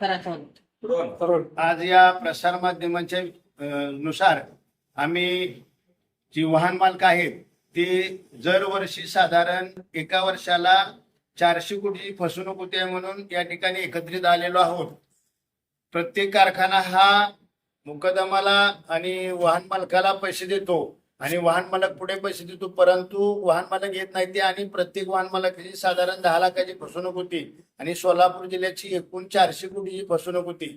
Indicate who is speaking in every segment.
Speaker 1: आज या प्रसार माध्यमांच्या नुसार आम्ही जी वाहन मालक आहेत ते दरवर्षी साधारण एका वर्षाला 400 कोटी फसवणूक होते म्हणून या ठिकाणी एकत्रित आलेलो आहोत. प्रत्येक कारखाना हा मुकदमाला आणि वाहन मालकाला पैसे देतो आणि वाहन मालक पुढे पैसे देतो, परंतु वाहन मालक घेत नाही ते आणि प्रत्येक वाहन मालकाची साधारण 10 लाखाची फसवणूक होती आणि सोलापूर जिल्ह्याची एकूण 400 कोटीची फसवणूक होती.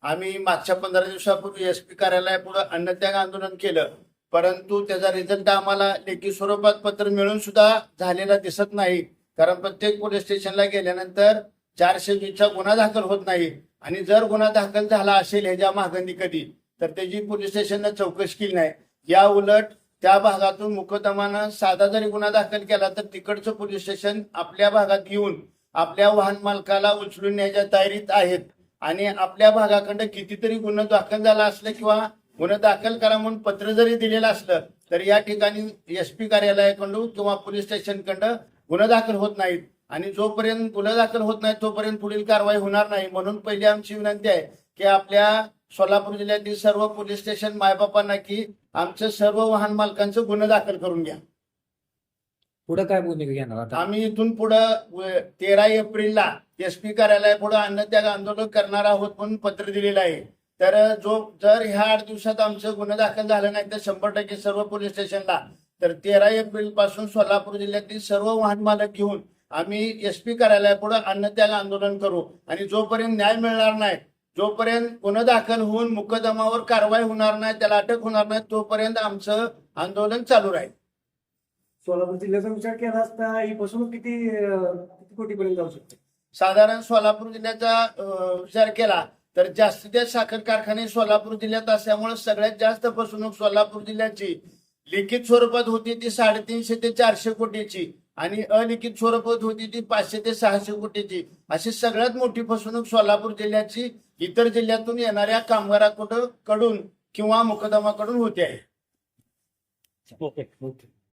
Speaker 1: आम्ही मागच्या 15 दिवसापूर्वी SP कार्यालयापुढे अन्नत्याग आंदोलन केलं, परंतु त्याचा रिझल्ट आम्हाला लेखी स्वरूपात पत्र मिळून सुद्धा झालेला दिसत नाही. कारण प्रत्येक पोलीस स्टेशनला गेल्यानंतर 420चा गुन्हा दाखल होत नाही आणि जर गुन्हा दाखल झाला असेल ह्याच्या मागणी कधी तर त्याची पोलीस स्टेशनने चौकशी केली नाही. या उलट त्या भागातून मुकदमानं साधा जरी गुन्हा दाखल केला तर तिकडचं पोलीस स्टेशन आपल्या भागात येऊन आपल्या वाहन मालकाला उचलून न्यायच्या तयारीत आहेत आणि आपल्या भागाकडं कितीतरी गुन्हा दाखल झाला असलं किंवा गुन्हा दाखल करा म्हणून पत्र जरी दिलेलं असलं तर या ठिकाणी SP कार्यालयाकडून किंवा पोलीस स्टेशनकडं गुन्हा दाखल होत नाहीत आणि जोपर्यंत गुन्हा दाखल होत नाही तोपर्यंत पुढील कारवाई होणार नाही. म्हणून पहिली आमची विनंती आहे की आपल्या सोलापूर जिल्ह्यातील सर्व पोलीस स्टेशन मायबापांना की आमचं सर्व वाहन मालकांचं गुन्हा दाखल करून घ्या.
Speaker 2: पुढे काय भूमिका घेणार आता?
Speaker 1: आम्ही इथून पुढे 13 एप्रिलला SP कार्यालयापुढे अन्नत्याग आंदोलन करणार आहोत म्हणून पत्र दिलेलं आहे. तर जर ह्या 8 दिवसात आमचं गुन्हा दाखल झालं नाही तर 100% सर्व पोलीस स्टेशनला तर 13 एप्रिल पासून सोलापूर जिल्ह्यातील सर्व वाहन मालक घेऊन आम्ही SP कार्यालयापुढे अन्नत्याग आंदोलन करू आणि जोपर्यंत न्याय मिळणार नाही, जोपर्यंत गुन्हा दाखल होऊन मुकदमावर कारवाई होणार नाही, त्याला अटक होणार नाही, तोपर्यंत आमचं आंदोलन चालू राहील.
Speaker 3: सोलापूर जिल्ह्याचा विचार केला असता ही फसवणूक किती कोटीपर्यंत जाऊ शकते?
Speaker 1: साधारण सोलापूर जिल्ह्याचा विचार केला तर जास्तीत जास्त साखर कारखाने सोलापूर जिल्ह्यात असल्यामुळे सगळ्यात जास्त फसवणूक सोलापूर जिल्ह्याची लिखित स्वरूपात होती ती 350 ते 400 कोटीची आणि अलिखित स्वरूपात होती ती 500 ते 600 कोटीची. अशी सगळ्यात मोठी फसवणूक सोलापूर जिल्ह्याची इतर जिल्ह्यातून येणाऱ्या कामगाराकडून किंवा मुकदमाकडून होते आहे.
Speaker 3: ओके.